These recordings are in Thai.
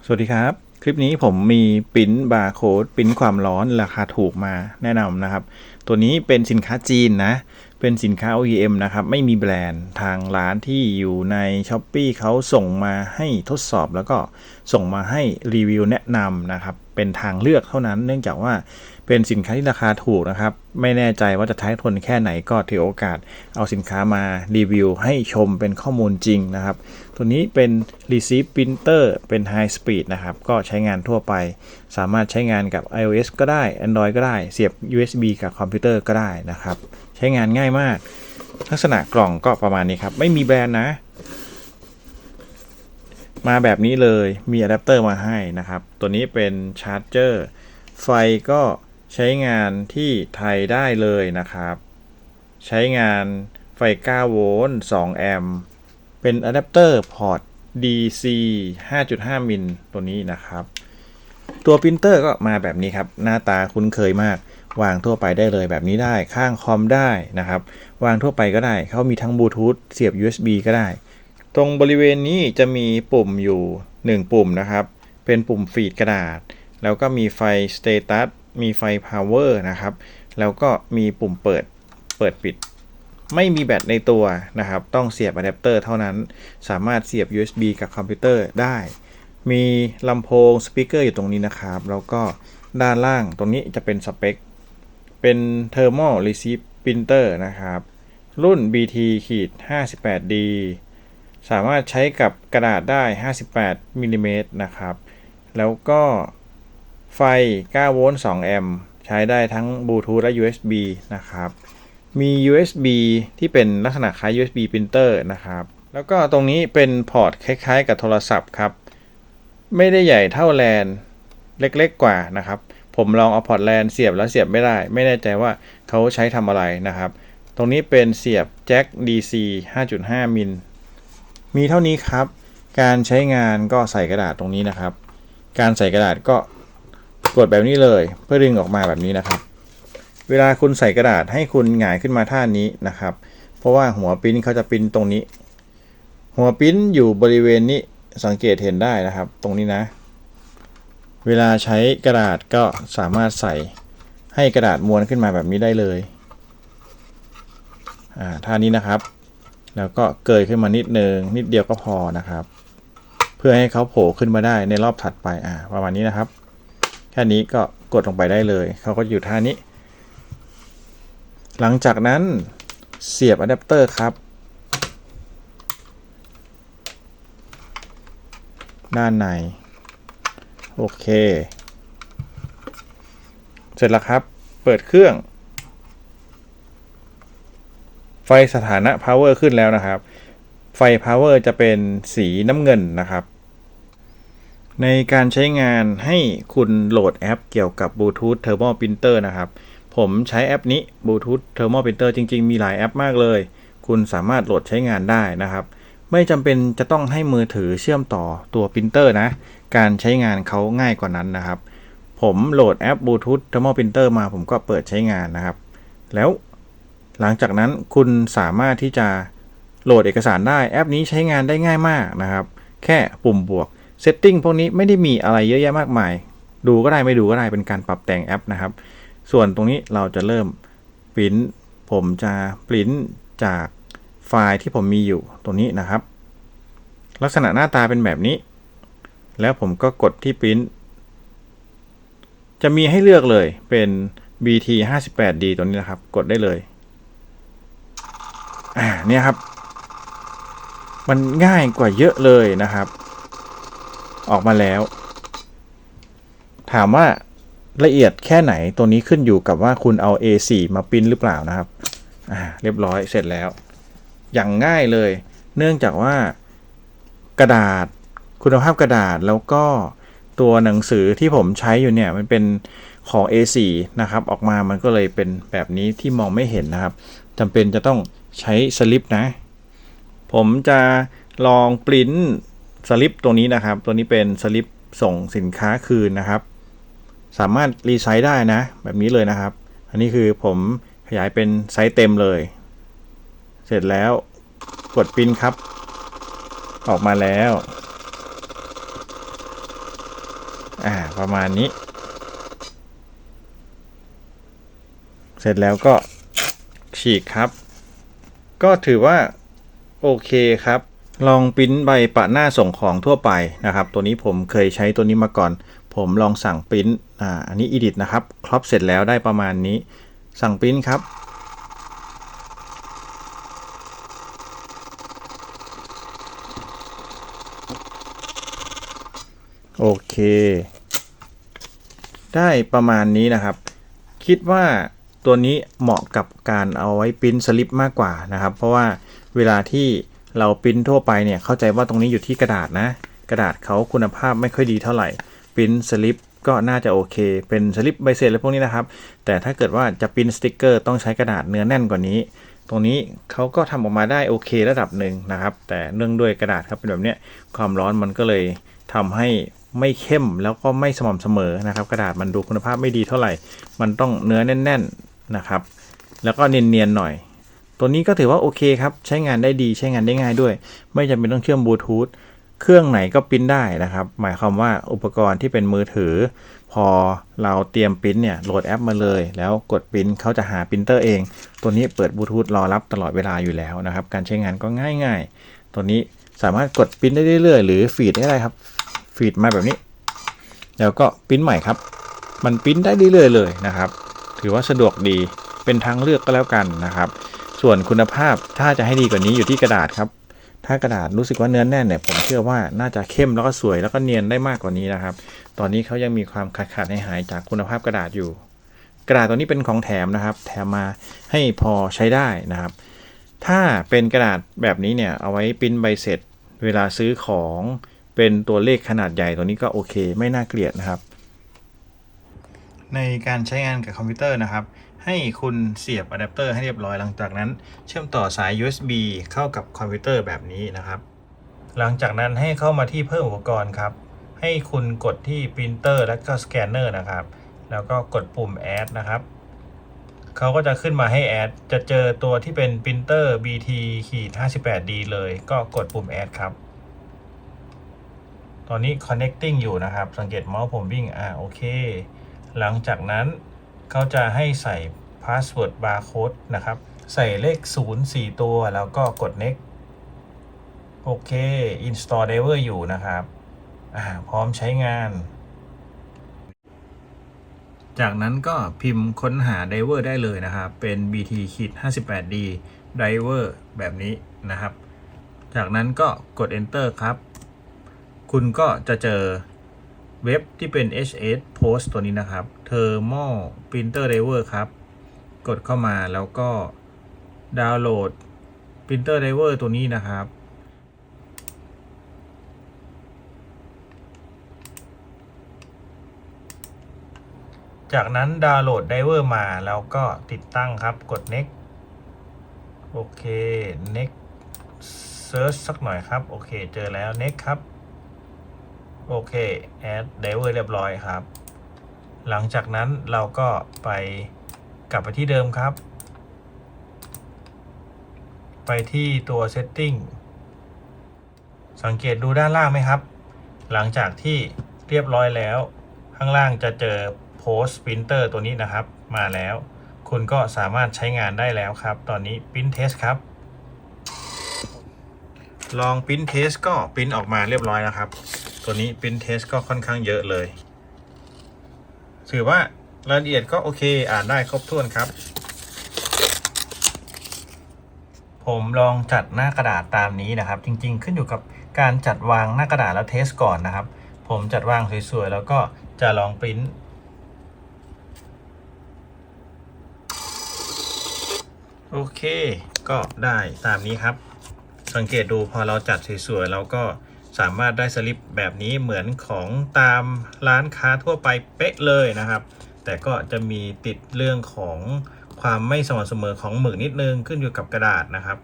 สวัสดีครับคลิปนี้ผมมีปริ้นบาร์โค้ดปริ้นความร้อนราคาถูกมาแนะนำนะครับตัวนี้เป็นสินค้าจีนนะเป็นสินค้า OEM นะครับไม่มีแบรนด์ทางร้านที่อยู่ใน Shopee เขาส่งมาให้ทดสอบแล้วก็ส่งมาให้รีวิวแนะนำนะครับเป็นทางเลือกเท่านั้นเนื่องจากว่าเป็นสินค้าที่ราคาถูกนะครับไม่แน่ใจว่าจะใช้ทนแค่ไหนก็ถือโอกาสเอาสินค้ามารีวิวให้ชมเป็นข้อมูลจริงนะครับตัวนี้เป็น Receive Printer เป็น High Speed นะครับก็ใช้งานทั่วไปสามารถใช้งานกับ iOS ก็ได้ Android ก็ได้เสียบ USB กับคอมพิวเตอร์ก็ได้นะครับใช้งานง่ายมากลักษณะกล่องก็ประมาณนี้ครับไม่มีแบรนด์นะมาแบบนี้เลยมีอะแดปเตอร์มาให้นะครับตัวนี้เป็นชาร์จเจอร์ไฟก็ใช้งานที่ไทยได้เลยนะครับใช้งานไฟ9โวลต์2แอมป์เป็นอะแดปเตอร์พอร์ต DC 5.5 มิลตัวนี้นะครับตัวปรินเตอร์ก็มาแบบนี้ครับหน้าตาคุ้นเคยมากวางทั่วไปได้เลยแบบนี้ได้ข้างคอมได้นะครับวางทั่วไปก็ได้เขามีทั้งบลูทูธเสียบ USB ก็ได้ตรงบริเวณนี้จะมีปุ่มอยู่1ปุ่มนะครับเป็นปุ่มฟีดกระดาษแล้วก็มีไฟสเตตัสมีไฟพาวเวอร์นะครับแล้วก็มีปุ่มเปิดปิดไม่มีแบตในตัวนะครับต้องเสียบอะแดปเตอร์เท่านั้นสามารถเสียบ USB กับคอมพิวเตอร์ได้มีลำโพงสปีกเกอร์อยู่ตรงนี้นะครับแล้วก็ด้านล่างตรงนี้จะเป็นสเปคเป็น Thermal Receive Printer นะครับรุ่น BT-58D สามารถใช้กับกระดาษได้58มิลลิเมตรนะครับแล้วก็ไฟ9โวลต์2แอมป์ใช้ได้ทั้งบลูทูธและ USB นะครับมี USB ที่เป็นลักษณะคล้าย USB printer นะครับแล้วก็ตรงนี้เป็นพอร์ตคล้ายๆกับโทรศัพท์ครับไม่ได้ใหญ่เท่าแลนเล็กๆกว่านะครับผมลองเอาพอร์ตแลนเสียบแล้วเสียบไม่ได้ไม่แน่ใจว่าเขาใช้ทำอะไรนะครับตรงนี้เป็นเสียบแจ็ค DC 5.5 มิลมีเท่านี้ครับการใช้งานก็ใส่กระดาษตรงนี้นะครับการใส่กระดาษก็กดแบบนี้เลยเพื่อดึงออกมาแบบนี้นะครับเวลาคุณใส่กระดาษให้คุณหงายขึ้นมาท่านี้นะครับเพราะว่าหัวปริ้นเขาจะปริ้นตรงนี้หัวปริ้นอยู่บริเวณนี้สังเกตเห็นได้นะครับตรงนี้นะเวลาใช้กระดาษก็สามารถใส่ให้กระดาษม้วนขึ้นมาแบบนี้ได้เลยท่านี้นะครับแล้วก็เกยขึ้นมานิดนึงนิดเดียวก็พอนะครับเพื่อให้เขาโผล่ขึ้นมาได้ในรอบถัดไปประมาณนี้นะครับแค่นี้ก็กดลงไปได้เลยเขาก็อยู่ท่านี้หลังจากนั้นเสียบอะแดปเตอร์ครับด้านในโอเคเสร็จแล้วครับเปิดเครื่องไฟสถานะ power ขึ้นแล้วนะครับไฟ power จะเป็นสีน้ำเงินนะครับในการใช้งานให้คุณโหลดแอปเกี่ยวกับ Bluetooth Thermal Printer นะครับผมใช้แอปนี้ Bluetooth Thermal Printer จริงๆมีหลายแอปมากเลยคุณสามารถโหลดใช้งานได้นะครับไม่จำเป็นจะต้องให้มือถือเชื่อมต่อตัวปรินเตอร์นะการใช้งานเขาง่ายกว่านั้นนะครับผมโหลดแอป Bluetooth Thermal Printer มาผมก็เปิดใช้งานนะครับแล้วหลังจากนั้นคุณสามารถที่จะโหลดเอกสารได้แอปนี้ใช้งานได้ง่ายมากนะครับแค่ปุ่มบวกเซตติ้งพวกนี้ไม่ได้มีอะไรเยอะแยะมากมายดูก็ได้ไม่ดูก็ได้เป็นการปรับแต่งแอปนะครับส่วนตรงนี้เราจะเริ่มปริ้นผมจะปริ้นจากไฟล์ที่ผมมีอยู่ตรงนี้นะครับลักษณะหน้าตาเป็นแบบนี้แล้วผมก็กดที่ปริ้นจะมีให้เลือกเลยเป็น BT58D ตัวนี้นะครับกดได้เลยเนี่ยครับมันง่ายกว่าเยอะเลยนะครับออกมาแล้วถามว่าละเอียดแค่ไหนตัวนี้ขึ้นอยู่กับว่าคุณเอา A4 มาปริ้นหรือเปล่านะครับเรียบร้อยเสร็จแล้วอย่างง่ายเลยเนื่องจากว่ากระดาษคุณภาพกระดาษแล้วก็ตัวหนังสือที่ผมใช้อยู่เนี่ยมันเป็นของ A4 นะครับออกมามันก็เลยเป็นแบบนี้ที่มองไม่เห็นนะครับจำเป็นจะต้องใช้สลิปนะผมจะลองปริ้นสลิปตัวนี้นะครับตัวนี้เป็นสลิปส่งสินค้าคืนนะครับสามารถรีไซส์ได้นะแบบนี้เลยนะครับอันนี้คือผมขยายเป็นไซส์เต็มเลยเสร็จแล้วกดปริ้นครับออกมาแล้ว ประมาณนี้เสร็จแล้วก็ฉีกครับก็ถือว่าโอเคครับลองปริ้นใบปะหน้าส่งของทั่วไปนะครับตัวนี้ผมเคยใช้ตัวนี้มาก่อนผมลองสั่งปริ้นอันนี้ edit นะครับครอปเสร็จแล้วได้ประมาณนี้สั่งปริ้นครับโอเคได้ประมาณนี้นะครับคิดว่าตัวนี้เหมาะกับการเอาไว้ปริ้นสลิปมากกว่านะครับเพราะว่าเวลาที่เราปริ้นทั่วไปเนี่ยเข้าใจว่าตรงนี้อยู่ที่กระดาษนะกระดาษเขาคุณภาพไม่ค่อยดีเท่าไหร่ปริ้นสลิปก็น่าจะโอเคเป็นสลิปใบเสร็จอะไรพวกนี้นะครับแต่ถ้าเกิดว่าจะปริ้นสติกเกอร์ต้องใช้กระดาษเนื้อแน่นกว่านี้ตรงนี้เขาก็ทำออกมาได้โอเคระดับหนึ่งนะครับแต่เนื่องด้วยกระดาษครับเป็นแบบนี้ความร้อนมันก็เลยทำให้ไม่เข้มแล้วก็ไม่สม่ำเสมอนะครับกระดาษมันดูคุณภาพไม่ดีเท่าไหร่มันต้องเนื้อแน่นๆนะครับแล้วก็เนียนๆหน่อยตัวนี้ก็ถือว่าโอเคครับใช้งานได้ดีใช้งานได้ง่ายด้วยไม่จำเป็นต้องเชื่อมบลูทูธเครื่องไหนก็ปริ้นได้นะครับหมายความว่าอุปกรณ์ที่เป็นมือถือพอเราเตรียมปริ้นเนี่ยโหลดแอปมาเลยแล้วกดปริ้นเขาจะหาปรินเตอร์เองตัวนี้เปิดบลูทูธรอรับตลอดเวลาอยู่แล้วนะครับการใช้งานก็ง่ายๆตัวนี้สามารถกดปริ้นได้เรื่อยๆหรือฟีดได้เลยครับฟีดมาแบบนี้แล้วก็ปริ้นใหม่ครับมันปริ้นได้เรื่อยๆเลยนะครับถือว่าสะดวกดีเป็นทางเลือกก็แล้วกันนะครับส่วนคุณภาพถ้าจะให้ดีกว่านี้อยู่ที่กระดาษครับถ้ากระดาษรู้สึกว่าเนื้อแน่นเนี่ยผมเชื่อว่าน่าจะเข้มแล้วก็สวยแล้วก็เนียนได้มากกว่านี้นะครับตอนนี้เขายังมีความขาดหายจากคุณภาพกระดาษอยู่กระดาษตัวนี้เป็นของแถมนะครับแถมมาให้พอใช้ได้นะครับถ้าเป็นกระดาษแบบนี้เนี่ยเอาไว้ปริ้นใบเสร็จเวลาซื้อของเป็นตัวเลขขนาดใหญ่ตัวนี้ก็โอเคไม่น่าเกลียดนะครับในการใช้งานกับคอมพิวเตอร์นะครับให้คุณเสียบอะแดปเตอร์ให้เรียบร้อยหลังจากนั้นเชื่อมต่อสาย USB เข้ากับคอมพิวเตอร์แบบนี้นะครับหลังจากนั้นให้เข้ามาที่เพิ่มอุปกรณ์ครับให้คุณกดที่ปรินเตอร์และก็สแกนเนอร์นะครับแล้วก็กดปุ่ม Add นะครับเขาก็จะขึ้นมาให้ Add จะเจอตัวที่เป็นปรินเตอร์ BT-58D เลยก็กดปุ่ม Add ครับตอนนี้ connecting อยู่นะครับสังเกตเมาส์ผมวิ่งโอเคหลังจากนั้นเขาจะให้ใส่ password barcode นะครับใส่เลข0 4ตัวแล้วก็กด next โอเค install driver อยู่นะครับพร้อมใช้งานจากนั้นก็พิมพ์ค้นหา driver ได้เลยนะครับเป็น BT-58D driver แบบนี้นะครับจากนั้นก็กด enter ครับคุณก็จะเจอเว็บที่เป็น HS Post ตัวนี้นะครับ Thermal Printer Driver ครับกดเข้ามาแล้วก็ดาวน์โหลด Printer Driver ตัวนี้นะครับจากนั้นดาวน์โหลด Driver มาแล้วก็ติดตั้งครับกด next โอเค next search สักหน่อยครับโอเคเจอแล้ว next ครับโอเค add driver เรียบร้อยครับหลังจากนั้นเราก็ไปกลับไปที่เดิมครับไปที่ตัว setting สังเกตดูด้านล่างไหมครับหลังจากที่เรียบร้อยแล้วข้างล่างจะเจอ post printer ตัวนี้นะครับมาแล้วคุณก็สามารถใช้งานได้แล้วครับตอนนี้ print test ครับลอง print test ก็ print ออกมาเรียบร้อยนะครับตัวนี้ print test ก็ค่อนข้างเยอะเลยถือว่ารายละเอียดก็โอเคอ่านได้ครบถ้วนครับผมลองจัดหน้ากระดาษตามนี้นะครับจริงๆขึ้นอยู่กับการจัดวางหน้ากระดาษแล้วเทสก่อนนะครับผมจัดวางสวยๆแล้วก็จะลองปริ้นโอเคก็ได้ตามนี้ครับสังเกตดูพอเราจัดสวยๆเราก็สามารถได้สลิปแบบนี้เหมือนของตามร้านค้าทั่วไปเป๊ะเลยนะครับแต่ก็จะมีติดเรื่องของความไม่สม่ำเสมอของหมึกนิดนึงขึ้นอยู่กับกระดาษนะครับ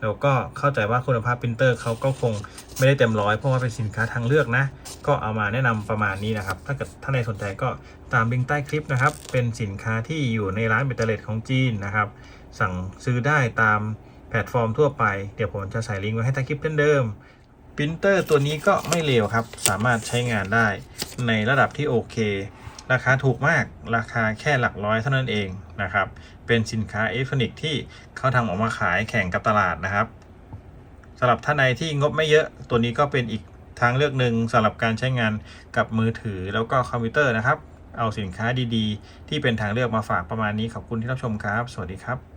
แล้วก็เข้าใจว่าคุณภาพปรินเตอร์เขาก็คงไม่ได้เต็มร้อยเพราะว่าเป็นสินค้าทางเลือกนะก็เอามาแนะนำประมาณนี้นะครับถ้าเกิดท่านใดสนใจก็ตามลิงก์ใต้คลิปนะครับเป็นสินค้าที่อยู่ในร้านเบตเตอร์เลดของจีนนะครับสั่งซื้อได้ตามแพลตฟอร์มทั่วไปเดี๋ยวผมจะใส่ลิงก์ไว้ให้ใต้คลิปเช่นเดิมปรินเตอร์ตัวนี้ก็ไม่เลวครับสามารถใช้งานได้ ในระดับที่โอเคราคาถูกมากราคาแค่หลักร้อยเท่านั้นเองนะครับเป็นสินค้าอิเล็กทรอนิกส์ที่เขาทำออกมาขายแข่งกับตลาดนะครับสำหรับท่านใดที่งบไม่เยอะตัวนี้ก็เป็นอีกทางเลือกหนึ่งสำหรับการใช้งานกับมือถือแล้วก็คอมพิวเตอร์นะครับเอาสินค้าดีๆที่เป็นทางเลือกมาฝากประมาณนี้ขอบคุณที่รับชมครับสวัสดีครับ